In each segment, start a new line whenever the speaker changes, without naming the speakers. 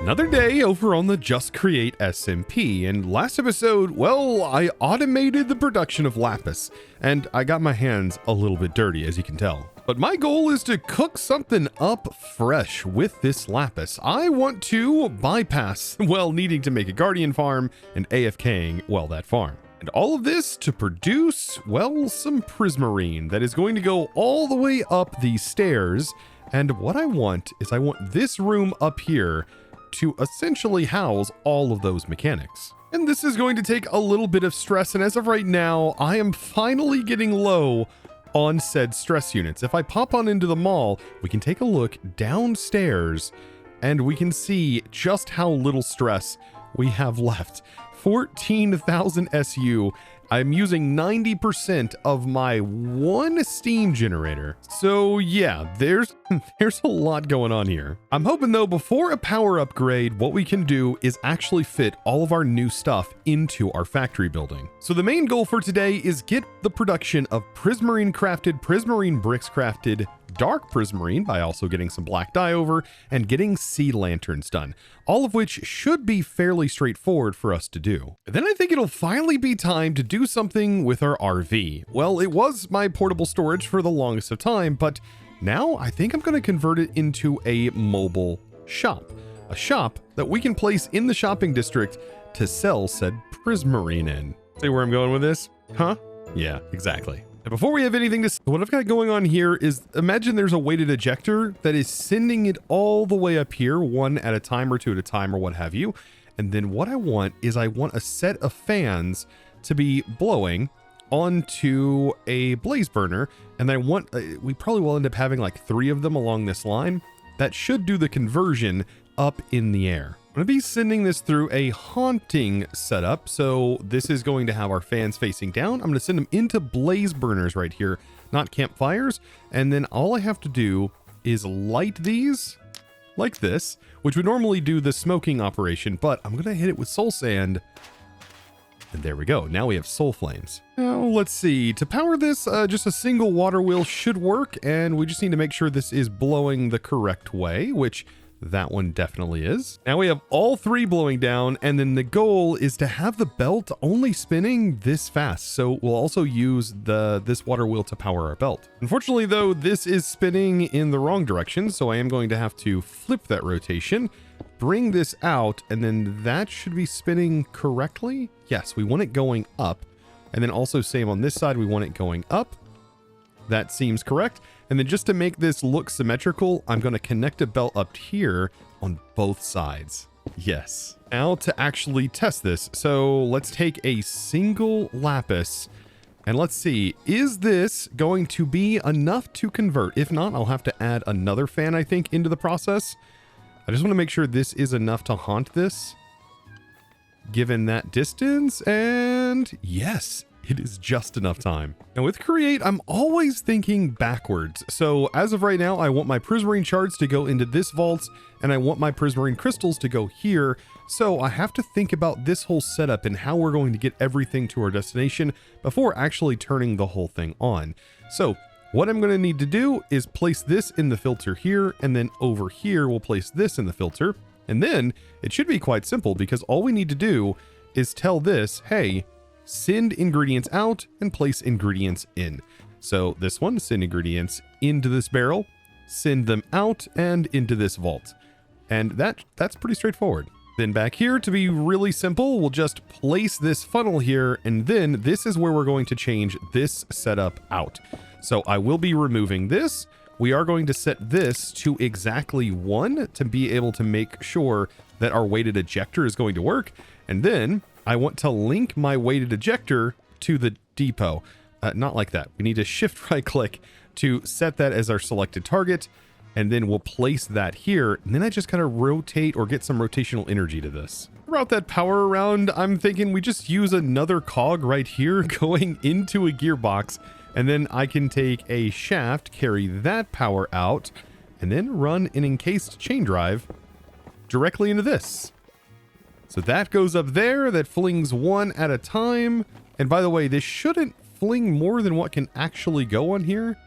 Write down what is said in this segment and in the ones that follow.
Another day over on the Just Create SMP, and last episode, well, I automated the production of lapis, and I got my hands a little bit dirty, as you can tell. But my goal is to cook something up fresh with this lapis. I want to bypass, well, needing to make a guardian farm and AFKing, well, that farm. And all of this to produce, well, some Prismarine that is going to go all the way up these stairs. And what I want is I want this room up here to essentially house all of those mechanics. And this is going to take a little bit of stress, and as of right now, I am finally getting low on said stress units. If I pop on into the mall, we can take a look downstairs and we can see just how little stress we have left. 14,000 SU. I'm using 90% of my one steam generator. So yeah, there's a lot going on here. I'm hoping though, before a power upgrade, what we can do is actually fit all of our new stuff into our factory building. So the main goal for today is get the production of Prismarine crafted, Prismarine bricks crafted, dark Prismarine by also getting some black dye over, and getting sea lanterns done, all of which should be fairly straightforward for us to do. Then I think it'll finally be time to do something with our RV. Well, it was my portable storage for the longest of time, but now I think I'm going to convert it into a mobile shop. A shop that we can place in the shopping district to sell said Prismarine in. See where I'm going with this? Huh? Yeah, exactly. And before we have anything to say, what I've got going on here is, imagine there's a weighted ejector that is sending it all the way up here, one at a time or two at a time or what have you. And then what I want is I want a set of fans to be blowing onto a blaze burner. And I want, we probably will end up having like 3 of them along this line. That should do the conversion up in the air. I'm going to be sending this through a haunting setup. So this is going to have our fans facing down. I'm going to send them into blaze burners right here, not campfires. And then all I have to do is light these like this, which would normally do the smoking operation, but I'm going to hit it with soul sand. And there we go. Now we have soul flames. Now let's see. To power this, just a single water wheel should work. And we just need to make sure this is blowing the correct way, which that one definitely is. Now we have all 3 blowing down, and then the goal is to have the belt only spinning this fast. So we'll also use this water wheel to power our belt. Unfortunately though, this is spinning in the wrong direction, so I am going to have to flip that rotation, bring this out, and then that should be spinning correctly. Yes, we want it going up. And then also same on this side, we want it going up. That seems correct. And then just to make this look symmetrical, I'm going to connect a belt up here on both sides. Yes. Now to actually test this. So let's take a single lapis and let's see, is this going to be enough to convert? If not, I'll have to add another fan, I think, into the process. I just want to make sure this is enough to haunt this, given that distance. And yes, it is just enough time. Now with Create, I'm always thinking backwards. So as of right now, I want my Prismarine shards to go into this vault, and I want my Prismarine crystals to go here. So I have to think about this whole setup and how we're going to get everything to our destination before actually turning the whole thing on. So what I'm going to need to do is place this in the filter here, and then over here, we'll place this in the filter. And then it should be quite simple because all we need to do is tell this, hey, send ingredients out and place ingredients in. So this one, send ingredients into this barrel, send them out and into this vault. And that's pretty straightforward. Then back here, to be really simple, we'll just place this funnel here, and then this is where we're going to change this setup out. So I will be removing this. We are going to set this to exactly 1 to be able to make sure that our weighted ejector is going to work. And then I want to link my weighted ejector to the depot. Not like that. We need to shift right click to set that as our selected target. And then we'll place that here. And then I just gotta rotate or get some rotational energy to this. Route that power around, I'm thinking we just use another cog right here going into a gearbox. And then I can take a shaft, carry that power out, and then run an encased chain drive directly into this. So that goes up there, that flings 1 at a time. And by the way, this shouldn't fling more than what can actually go on here.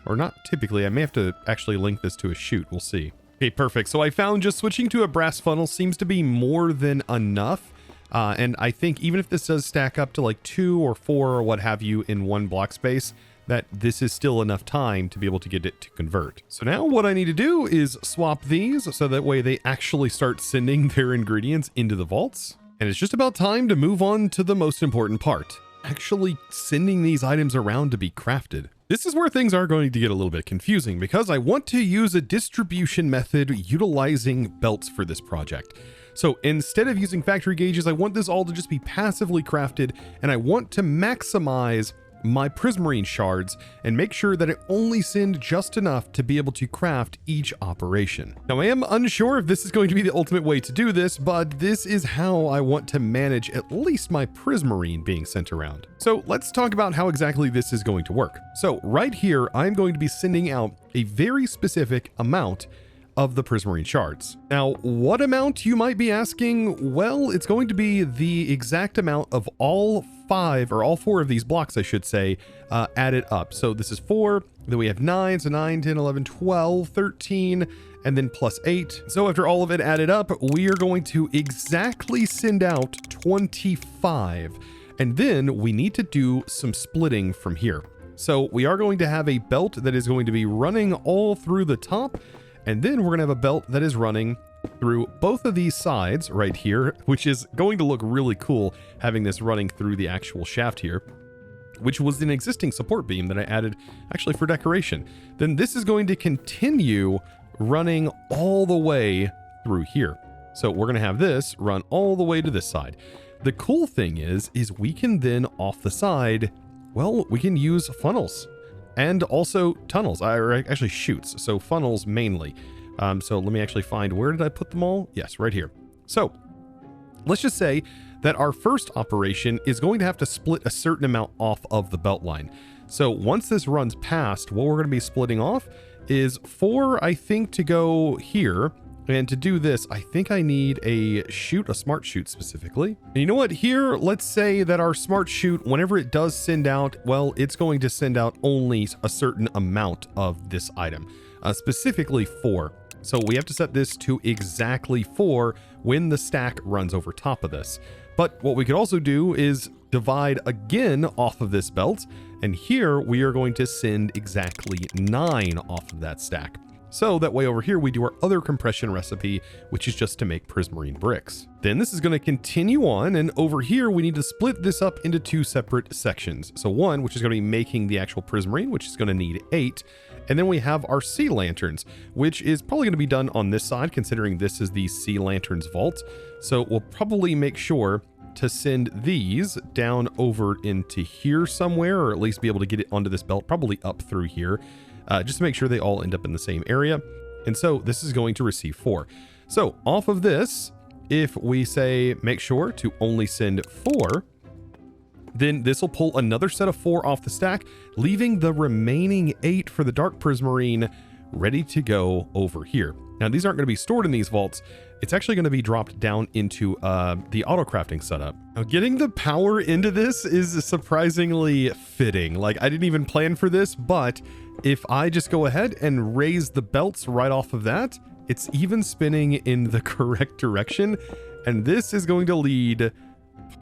Or not typically. I may have to actually link this to a chute. We'll see. Okay, perfect. So I found just switching to a brass funnel seems to be more than enough. And I think even if this does stack up to like 2 or 4 or what have you in one block space, that this is still enough time to be able to get it to convert. So now what I need to do is swap these so that way they actually start sending their ingredients into the vaults. And it's just about time to move on to the most important part, actually sending these items around to be crafted. This is where things are going to get a little bit confusing because I want to use a distribution method utilizing belts for this project. So instead of using factory gauges, I want this all to just be passively crafted, and I want to maximize my Prismarine shards and make sure that it only send just enough to be able to craft each operation. Now I am unsure if this is going to be the ultimate way to do this, but this is how I want to manage at least my Prismarine being sent around. So let's talk about how exactly this is going to work. So right here, I'm going to be sending out a very specific amount of the Prismarine shards. Now, what amount, you might be asking? Well, it's going to be the exact amount of all 4 of these blocks, I should say, added up. So this is 4, then we have 9, so 9, 10, 11, 12, 13, and then plus 8. So after all of it added up, we are going to exactly send out 25. And then we need to do some splitting from here. So we are going to have a belt that is going to be running all through the top, and then we're going to have a belt that is running through both of these sides right here, which is going to look really cool having this running through the actual shaft here, which was an existing support beam that I added actually for decoration. Then this is going to continue running all the way through here. So we're going to have this run all the way to this side. The cool thing is we can then off the side, well, we can use funnels and also tunnels, or actually chutes. So funnels mainly. So let me actually find, where did I put them all? Yes, right here. So let's just say that our first operation is going to have to split a certain amount off of the belt line. So once this runs past, what we're going to be splitting off is 4, I think, to go here. And to do this, I think I need a smart chute specifically. And you know what? Here, let's say that our smart chute, whenever it does send out, well, it's going to send out only a certain amount of this item, specifically 4. So we have to set this to exactly 4 when the stack runs over top of this. But what we could also do is divide again off of this belt. And here we are going to send exactly 9 off of that stack. So that way over here, we do our other compression recipe, which is just to make Prismarine bricks. Then this is going to continue on. And over here, we need to split this up into 2 separate sections. So one, which is going to be making the actual Prismarine, which is going to need 8. And then we have our sea lanterns, which is probably going to be done on this side, considering this is the sea lanterns vault. So we'll probably make sure to send these down over into here somewhere, or at least be able to get it onto this belt, probably up through here. Just to make sure they all end up in the same area. And so this is going to receive 4. So off of this, if we say make sure to only send 4, then this will pull another set of 4 off the stack, leaving the remaining 8 for the dark Prismarine ready to go over here. Now these aren't going to be stored in these vaults. It's actually going to be dropped down into the auto crafting setup. Now getting the power into this is surprisingly fitting. Like I didn't even plan for this, but if I just go ahead and raise the belts right off of that, it's even spinning in the correct direction. And this is going to lead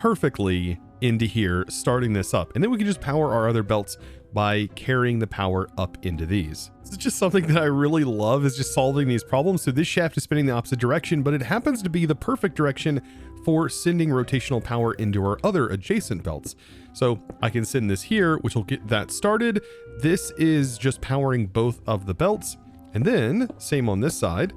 perfectly into here, starting this up. And then we can just power our other belts by carrying the power up into these. This is just something that I really love, is just solving these problems. So this shaft is spinning the opposite direction, but it happens to be the perfect direction for sending rotational power into our other adjacent belts. So I can send this here, which will get that started. This is just powering both of the belts. And then same on this side,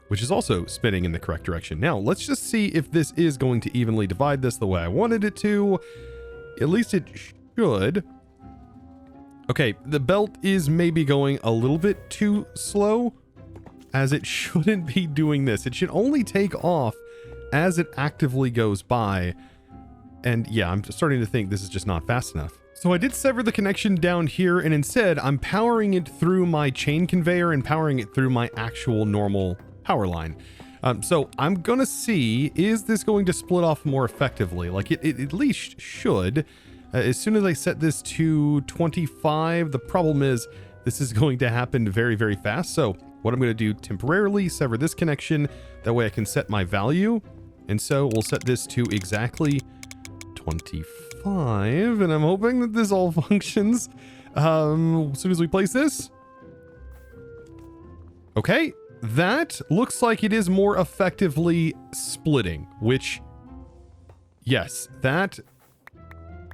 which is also spinning in the correct direction. Now let's just see if this is going to evenly divide this the way I wanted it to. At least it should. Okay, the belt is maybe going a little bit too slow, as it shouldn't be doing this. It should only take off as it actively goes by. And yeah, I'm starting to think this is just not fast enough. So I did sever the connection down here, and instead I'm powering it through my chain conveyor and powering it through my actual normal power line. So I'm gonna see, is this going to split off more effectively? Like it at least should. As soon as I set this to 25, the problem is this is going to happen very, very fast. So what I'm going to do temporarily, sever this connection. That way I can set my value. And so we'll set this to exactly 25. And I'm hoping that this all functions as soon as we place this. Okay, that looks like it is more effectively splitting, which, yes, that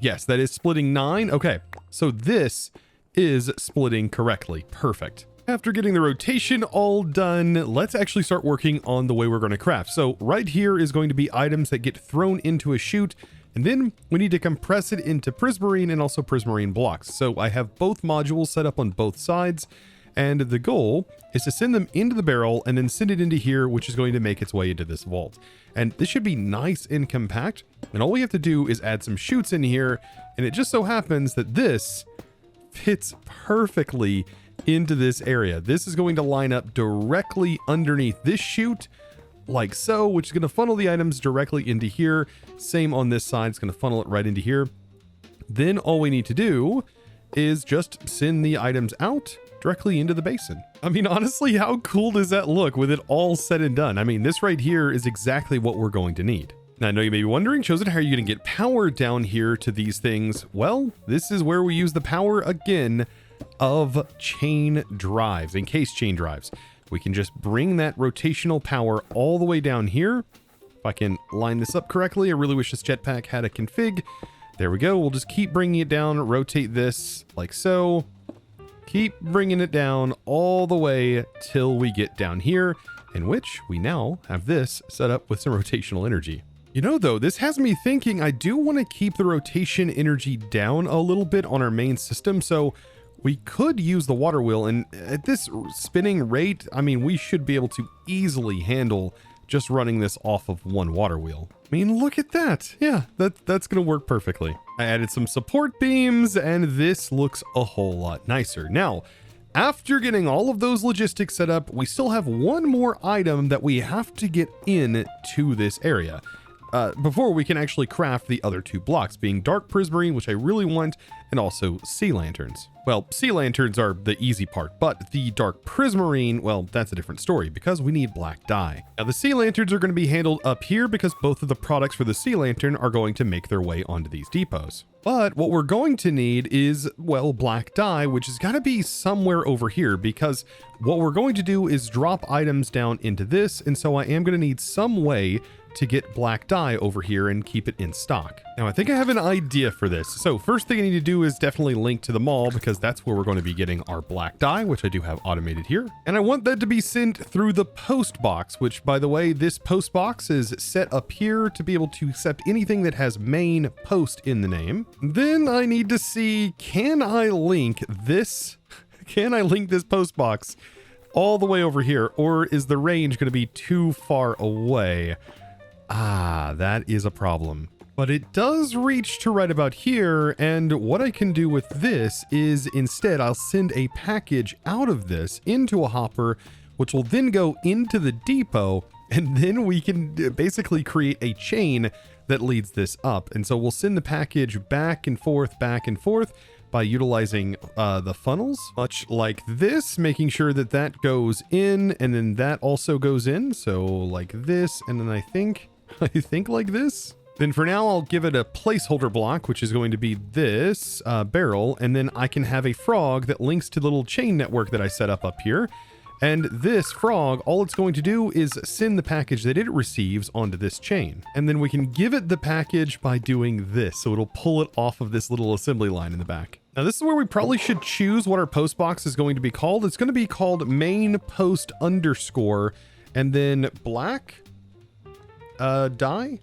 is splitting 9. Okay, so this is splitting correctly. Perfect. After getting the rotation all done, let's actually start working on the way we're going to craft. So right here is going to be items that get thrown into a chute, and then we need to compress it into Prismarine and also Prismarine blocks. So I have both modules set up on both sides, and the goal is to send them into the barrel and then send it into here, which is going to make its way into this vault. And this should be nice and compact, and all we have to do is add some chutes in here, and it just so happens that this fits perfectly into this area. This is going to line up directly underneath this chute, like so, which is going to funnel the items directly into here. Same on this side, it's going to funnel it right into here. Then all we need to do is just send the items out directly into the basin. I mean, honestly, how cool does that look with it all said and done? I mean, this right here is exactly what we're going to need. Now, I know you may be wondering, Chosen, how are you going to get power down here to these things? Well, this is where we use the power again of chain drives, encased chain drives. We can just bring that rotational power all the way down here. If I can line this up correctly, I really wish this jetpack had a config. There we go. We'll just keep bringing it down, rotate this like so. Keep bringing it down all the way till we get down here, in which we now have this set up with some rotational energy. You know, though, this has me thinking I do want to keep the rotation energy down a little bit on our main system, so we could use the water wheel, and at this spinning rate, I mean, we should be able to easily handle just running this off of one water wheel. I mean, look at that. Yeah, that's going to work perfectly. I added some support beams, and this looks a whole lot nicer. Now, after getting all of those logistics set up, we still have one more item that we have to get in to this area. Before we can actually craft the other two blocks, being dark prismarine, which I really want, and also sea lanterns. Well, sea lanterns are the easy part, but the dark prismarine, well, that's a different story because we need black dye. Now, the sea lanterns are going to be handled up here because both of the products for the sea lantern are going to make their way onto these depots. But what we're going to need is, well, black dye, which has got to be somewhere over here because what we're going to do is drop items down into this, and so I am going to need some way to get black dye over here and keep it in stock. Now, I think I have an idea for this. So first thing I need to do is definitely link to the mall because that's where we're going to be getting our black dye, which I do have automated here. And I want that to be sent through the post box, which, by the way, this post box is set up here to be able to accept anything that has main post in the name. Then I need to see, can I link this post box all the way over here, or is the range going to be too far away? Ah, that is a problem. But it does reach to right about here, and what I can do with this is instead I'll send a package out of this into a hopper, which will then go into the depot, and then we can basically create a chain that leads this up. And so we'll send the package back and forth by utilizing the funnels, much like this, making sure that that goes in, and then that also goes in. So like this, and then I think like this. Then for now, I'll give it a placeholder block, which is going to be this barrel, and then I can have a frog that links to the little chain network that I set up here. And this frog, all it's going to do is send the package that it receives onto this chain. And then we can give it the package by doing this, so it'll pull it off of this little assembly line in the back. Now, this is where we probably should choose what our post box is going to be called. It's going to be called main post underscore, and then black dye.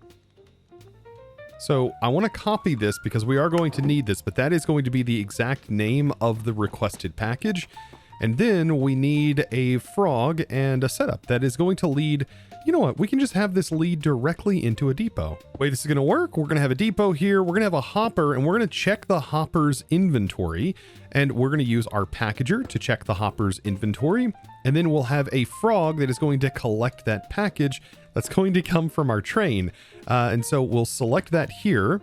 So I want to copy this because we are going to need this, but that is going to be the exact name of the requested package. And then we need a frog and a setup that is going to lead, you know what, we can just have this lead directly into a depot. The way this is going to work, we're going to have a depot here, we're going to have a hopper, and we're going to check the hopper's inventory, and we're going to use our packager to check the hopper's inventory, and then we'll have a frog that is going to collect that package that's going to come from our train. And so we'll select that here,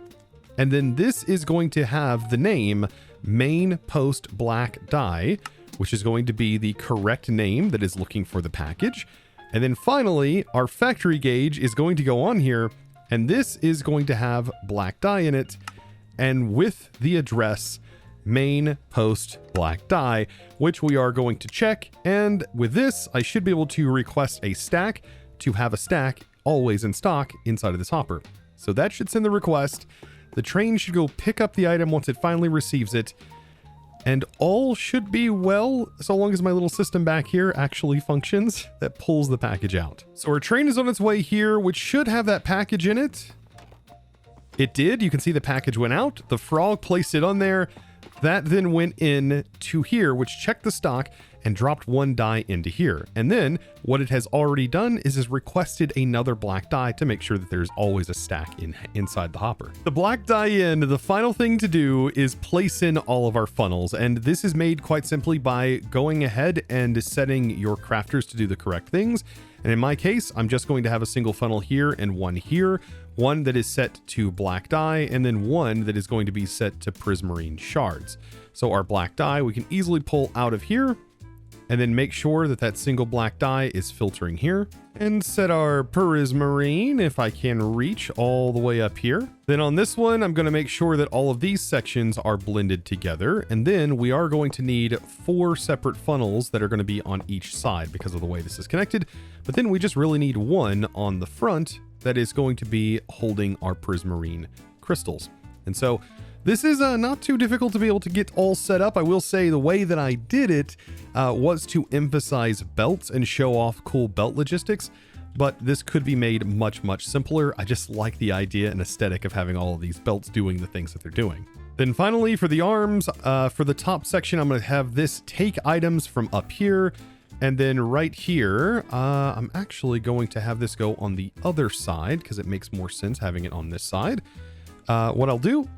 and then this is going to have the name main post black dye. which is going to be the correct name that is looking for the package. And then finally, our factory gauge is going to go on here, and this is going to have black dye in it, and with the address main post black dye, which we are going to check. And with this, I should be able to request a stack to have a stack always in stock inside of this hopper. So that should send the request. The train should go pick up the item once it finally receives it, and all should be well, so long as my little system back here actually functions that pulls the package out. So our train is on its way here, which should have that package in it. It did. You can see the package went out. The frog placed it on there. That then went in to here, which checked the stock and dropped one die into here. And then what it has already done is requested another black die to make sure that there's always a stack inside the hopper. The black die in, the final thing to do is place in all of our funnels. And this is made quite simply by going ahead and setting your crafters to do the correct things. And in my case, I'm just going to have a single funnel here and one here, one that is set to black dye, and then one that is going to be set to prismarine shards. So our black dye, we can easily pull out of here, and then make sure that that single black dye is filtering here, and set our prismarine, if I can reach, all the way up here. Then on this one, I'm going to make sure that all of these sections are blended together, and then we are going to need 4 separate funnels that are going to be on each side because of the way this is connected. But then we just really need one on the front that is going to be holding our prismarine crystals. And so this is not too difficult to be able to get all set up. I will say the way that I did it was to emphasize belts and show off cool belt logistics, but this could be made much, much simpler. I just like the idea and aesthetic of having all of these belts doing the things that they're doing. Then finally, for the arms, for the top section, I'm going to have this take items from up here. And then right here, I'm actually going to have this go on the other side because it makes more sense having it on this side. What I'll do,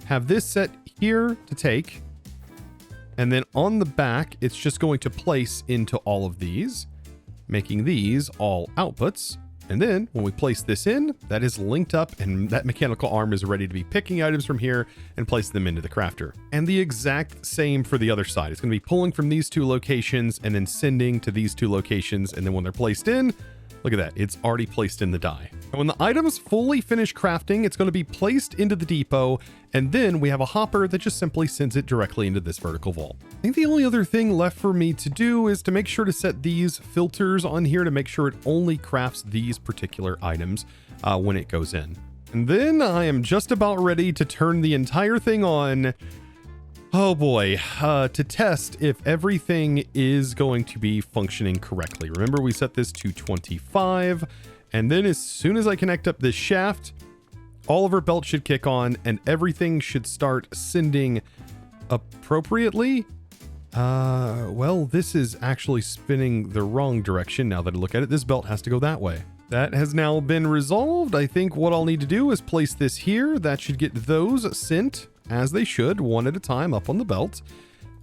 have this set here to take, and then on the back, it's just going to place into all of these, making these all outputs. And then when we place this in, that is linked up and that mechanical arm is ready to be picking items from here and place them into the crafter. And the exact same for the other side. It's going to be pulling from these 2 locations and then sending to these 2 locations. And then when they're placed in, look at that, it's already placed in the die. And when the items fully finish crafting, it's going to be placed into the depot, and then we have a hopper that just simply sends it directly into this vertical vault. I think the only other thing left for me to do is to make sure to set these filters on here to make sure it only crafts these particular items when it goes in. And then I am just about ready to turn the entire thing on. Oh boy, to test if everything is going to be functioning correctly. Remember, we set this to 25, and then as soon as I connect up this shaft, all of our belts should kick on and everything should start sending appropriately. Well, this is actually spinning the wrong direction now that I look at it. This belt has to go that way. That has now been resolved. I think what I'll need to do is place this here. That should get those sent as they should, one at a time up on the belt.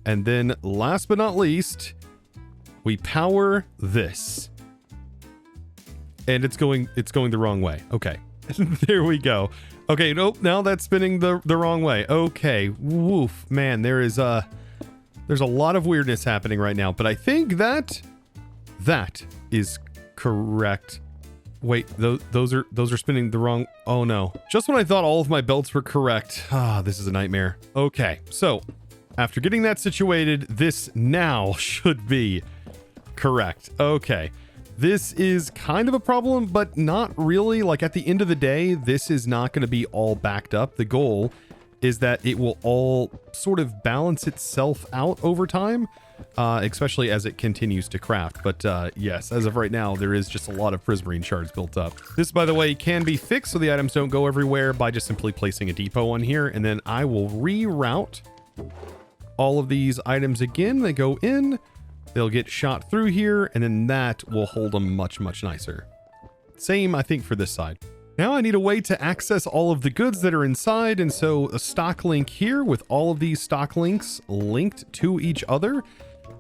And then last but not least, we power this. And it's going the wrong way. Okay. There we go. Okay, nope, now that's spinning the wrong way. Okay. Woof. Man, there's a lot of weirdness happening right now, but I think that is correct. Wait, those are spinning the wrong. Oh no. Just when I thought all of my belts were correct. This is a nightmare. Okay, so after getting that situated, this now should be correct. Okay. This is kind of a problem, but not really. Like at the end of the day, this is not going to be all backed up. The goal is that it will all sort of balance itself out over time, especially as it continues to craft. But yes, as of right now, there is just a lot of prismarine shards built up. This, by the way, can be fixed so the items don't go everywhere by just simply placing a depot on here. And then I will reroute all of these items again. They go in, they'll get shot through here, and then that will hold them much, much nicer. Same, I think, for this side. Now I need a way to access all of the goods that are inside, and so a stock link here with all of these stock links linked to each other,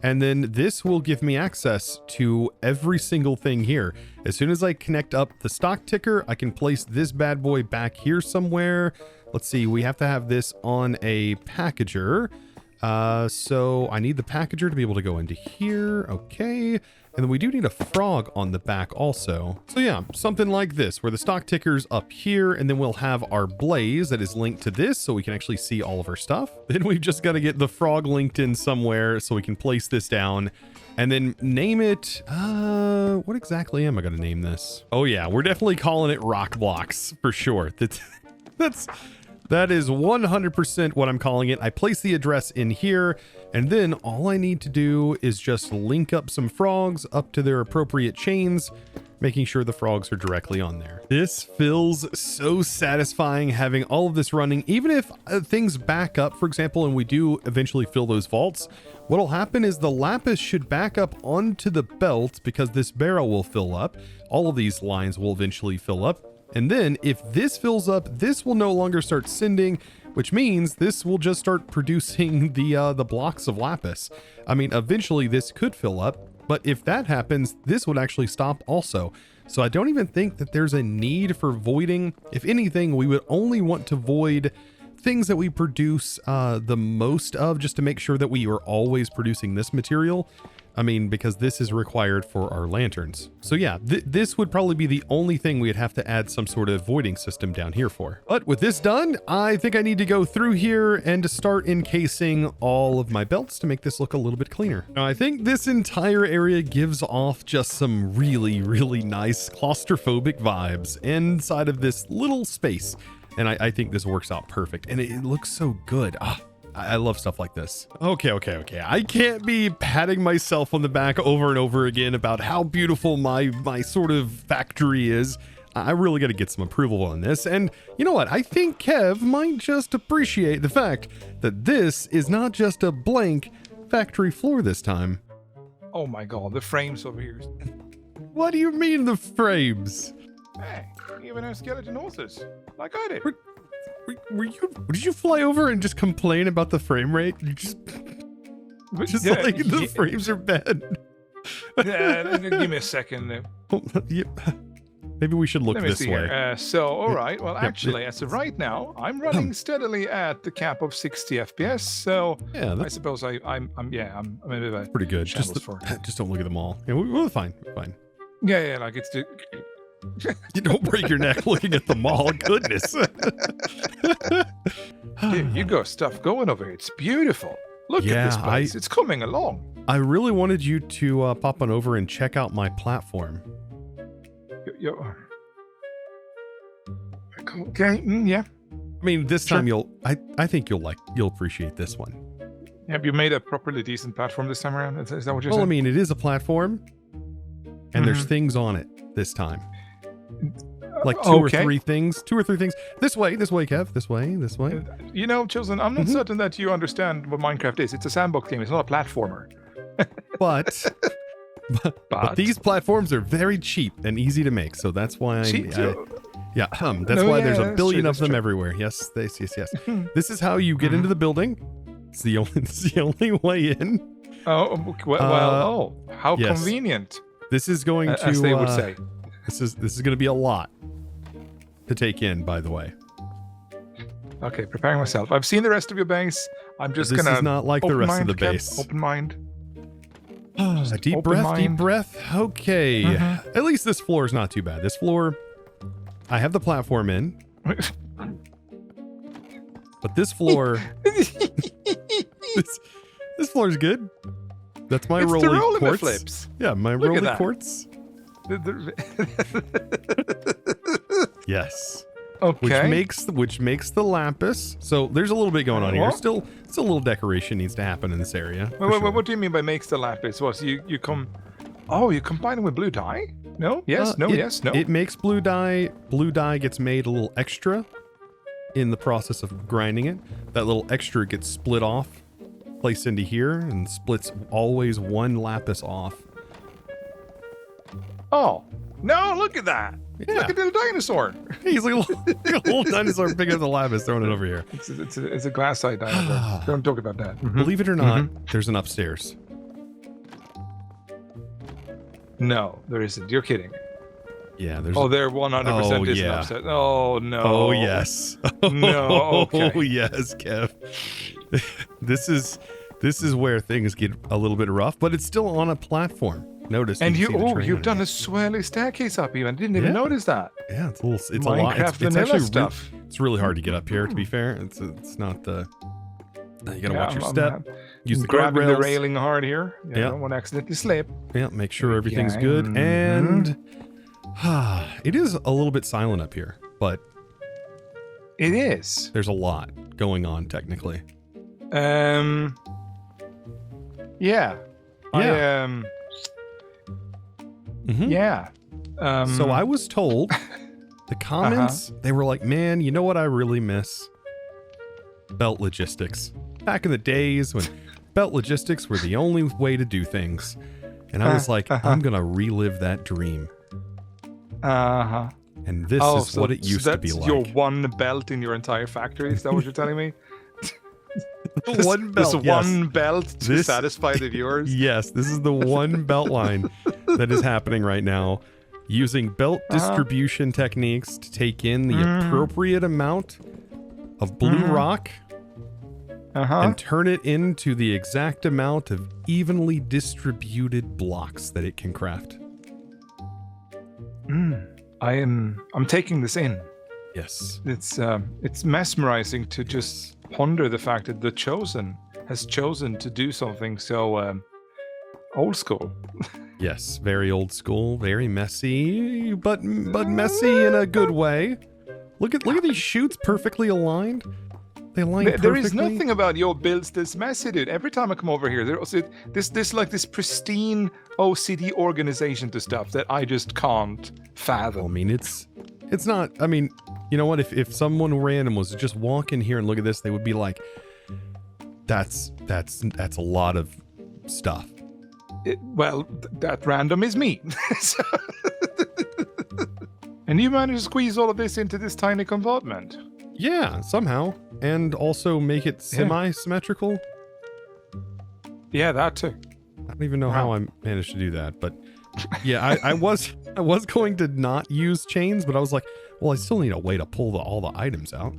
and then this will give me access to every single thing here. As soon as I connect up the stock ticker, I can place this bad boy back here somewhere. Let's see, we have to have this on a packager. So I need the packager to be able to go into here. Okay. And then we do need a frog on the back also. So yeah, something like this, where the stock ticker's up here, and then we'll have our blaze that is linked to this so we can actually see all of our stuff. Then we've just got to get the frog linked in somewhere so we can place this down and then name it. What exactly am I going to name this? Oh yeah, we're definitely calling it rock blocks for sure. That is 100% what I'm calling it. I place the address in here, and then all I need to do is just link up some frogs up to their appropriate chains, making sure the frogs are directly on there. This feels so satisfying having all of this running. Even if things back up, for example, and we do eventually fill those vaults, what'll happen is the lapis should back up onto the belt because this barrel will fill up. All of these lines will eventually fill up. And then if this fills up, this will no longer start sending, which means this will just start producing the blocks of lapis. I mean, eventually this could fill up, but if that happens, this would actually stop also. So I don't even think that there's a need for voiding. If anything, we would only want to void things that we produce the most of, just to make sure that we are always producing this material. I mean, because this is required for our lanterns. So yeah, this would probably be the only thing we'd have to add some sort of voiding system down here for. But with this done, I think I need to go through here and to start encasing all of my belts to make this look a little bit cleaner. Now, I think this entire area gives off just some really, really nice claustrophobic vibes inside of this little space. And I think this works out perfect, and it looks so good. I love stuff like this. Okay. I can't be patting myself on the back over and over again about how beautiful my sort of factory is. I really got to get some approval on this. And you know what? I think Kev might just appreciate the fact that this is not just a blank factory floor this time.
Oh my God, the frames over here.
What do you mean the frames?
Hey, even have skeleton horses, like I did.
Did you fly over and just complain about the frame rate? You just
Yeah,
like the frames are bad.
Yeah, give me a second.
Maybe we should look this way.
All right. Well, actually, as of right now, I'm running steadily at the cap of 60 FPS. So yeah, I suppose I'm a bit of a
pretty good. Just don't look at them all. Yeah, we're fine. We're fine.
Yeah, like it's.
You don't break your neck looking at the mall. Goodness.
Dude, you got stuff going over here. It's beautiful. Look at this place. It's coming along.
I really wanted you to pop on over and check out my platform.
Okay. Yeah.
I mean, this time I think you'll appreciate this one.
Have you made a properly decent platform this time around? Is that what you're saying?
Well, I mean, it is a platform, and there's things on it this time. Like two or three things. This way, Kev. This way.
You know, Chosen, I'm not certain that you understand what Minecraft is. It's a sandbox game. It's not a platformer.
But these platforms are very cheap and easy to make. So that's why there's a billion of them everywhere. Yes. This is how you get into the building. It's the only way in.
Oh, how convenient.
This is going to,
as they would say.
This is going to be a lot to take in, by the way.
Okay, preparing myself. I've seen the rest of your base. I'm just going to...
This is not like the rest of the base.
Open mind.
A deep breath. Okay. At least this floor is not too bad. This floor, I have the platform in. But this floor... this floor is good. That's my rolling quartz.
Flips.
Yeah, my rolling quartz. Yes.
Okay.
Which makes the lapis. So there's a little bit going on here. Still a little decoration needs to happen in this area.
Wait, what do you mean by makes the lapis? What you combine it with blue dye? No? Yes? No? Yes? No?
It makes blue dye. Blue dye gets made a little extra in the process of grinding it. That little extra gets split off, placed into here, and splits always one lapis off.
Oh, no, look at that.
Yeah.
Look at the dinosaur.
He's like a little dinosaur picking up the lapis, throwing it over here.
It's a glass-eyed dinosaur. Don't talk about that.
Believe it or not, there's an upstairs.
No, there isn't. You're kidding.
Yeah, there's...
there 100% is an upstairs. Oh, no.
Oh, yes.
No, okay.
Oh, yes, Kev. This is where things get a little bit rough, but it's still on a platform. Notice.
And you've done a swirly staircase up here. I didn't even notice that.
Yeah, it's a little. It's
Minecraft
a lot. It's
vanilla
actually
stuff.
It's really hard to get up here. To be fair, it's not the. You gotta watch your step. Use the
grabbing the
guardrails.
railing hard here.
Yeah.
I don't want to accidentally slip.
Yeah, make sure everything's good. And it is a little bit silent up here, but
it is.
There's a lot going on technically.
Yeah. Yeah.
So I was told the comments, they were like, man, you know what I really miss? Belt logistics. Back in the days when belt logistics were the only way to do things. And I was like, I'm going to relive that dream. And this is what it used to be like.
Your one belt in your entire factory? Is that what you're telling me?
One belt.
This one belt to satisfy the viewers?
Yes, this is the one belt line that is happening right now. Using belt distribution techniques to take in the appropriate amount of blue rock and turn it into the exact amount of evenly distributed blocks that it can craft.
I'm taking this in.
Yes.
It's mesmerizing to just ponder the fact that the Chosen has chosen to do something so old school.
Yes, very old school, very messy, but messy in a good way. Look at these chutes perfectly aligned. They align perfectly.
There is nothing about your builds that's messy, dude. Every time I come over here, there's this pristine OCD organization to stuff that I just can't fathom.
I mean, it's not. I mean, you know what? If someone random was to just walk in here and look at this, they would be like, "That's a lot of stuff."
That random is me. And you managed to squeeze all of this into this tiny compartment.
Yeah, somehow. And also make it semi-symmetrical.
Yeah, that too.
I don't even know how I managed to do that, but yeah, I was going to not use chains, but I was like, well, I still need a way to pull all the items out.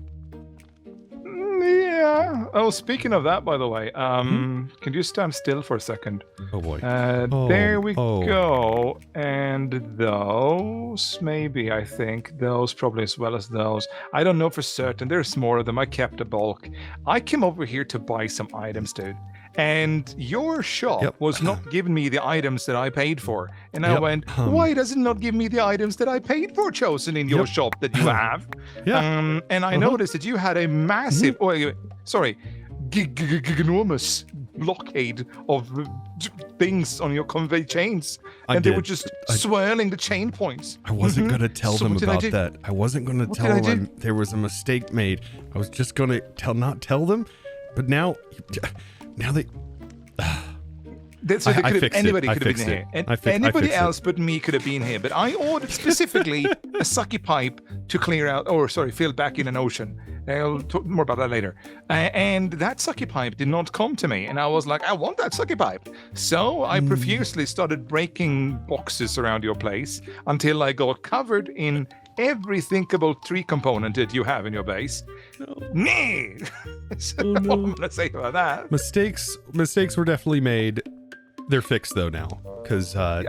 Yeah. Oh, speaking of that, by the way, can you stand still for a second?
Oh boy.
There we go. And those, maybe, I think. Those probably as well as those. I don't know for certain. There's more of them. I kept a bulk. I came over here to buy some items, dude. And your shop was not giving me the items that I paid for. And I went, why does it not give me the items that I paid for, Chosen, in your shop that you have? And I noticed that you had a massive, ginormous blockade of things on your convey chains. And they were just swirling the chain points.
I wasn't going to tell them about that. I wasn't going to tell them there was a mistake made. I was just going to not tell them. But now they...
Anybody could have been here. And anybody else but me could have been here. But I ordered specifically a sucky pipe to clear out, fill back in an ocean. I'll talk more about that later. And that sucky pipe did not come to me. And I was like, I want that sucky pipe. So I profusely started breaking boxes around your place until I got covered in every thinkable tree component that you have in your base. Nee! So what I'm going to say about that.
Mistakes were definitely made. They're fixed though now. Because,
I'll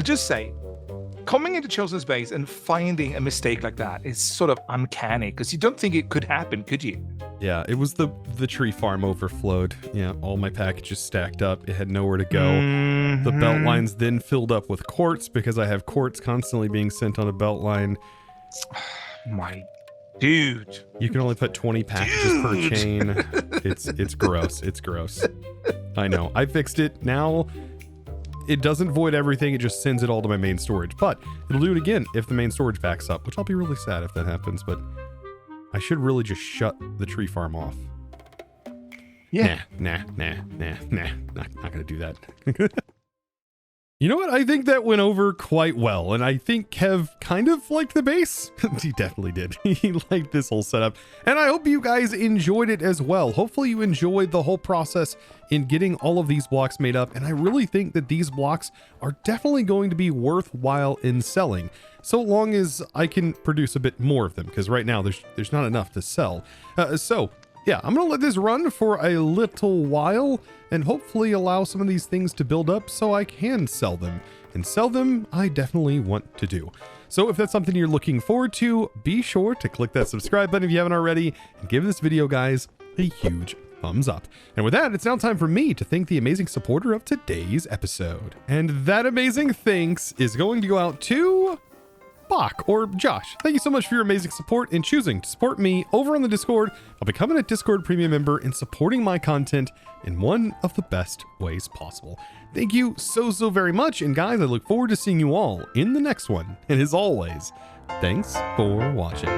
just say, coming into Chosen's base and finding a mistake like that is sort of uncanny because you don't think it could happen, could you?
Yeah, it was the tree farm overflowed. Yeah, all my packages stacked up. It had nowhere to go. The belt lines then filled up with quartz because I have quartz constantly being sent on a belt line.
My dude.
You can only put 20 packages per chain. It's gross. It's gross. I know. I fixed it. Now it doesn't void everything. It just sends it all to my main storage. But it'll do it again if the main storage backs up, which I'll be really sad if that happens. But I should really just shut the tree farm off.
Yeah.
Nah. Not gonna do that. You know what? I think that went over quite well, and I think Kev kind of liked the base. He definitely did. He liked this whole setup, and I hope you guys enjoyed it as well. Hopefully you enjoyed the whole process in getting all of these blocks made up, and I really think that these blocks are definitely going to be worthwhile in selling, so long as I can produce a bit more of them, because right now there's not enough to sell. So yeah, I'm going to let this run for a little while and hopefully allow some of these things to build up so I can sell them. And sell them, I definitely want to do. So if that's something you're looking forward to, be sure to click that subscribe button if you haven't already, and give this video, guys, a huge thumbs up. And with that, it's now time for me to thank the amazing supporter of today's episode. And that amazing thanks is going to go out to Bach, or Josh. Thank you so much for your amazing support in choosing to support me over on the Discord by becoming a Discord premium member and supporting my content in one of the best ways possible. Thank you so very much, and guys, I look forward to seeing you all in the next one. And as always, thanks for watching.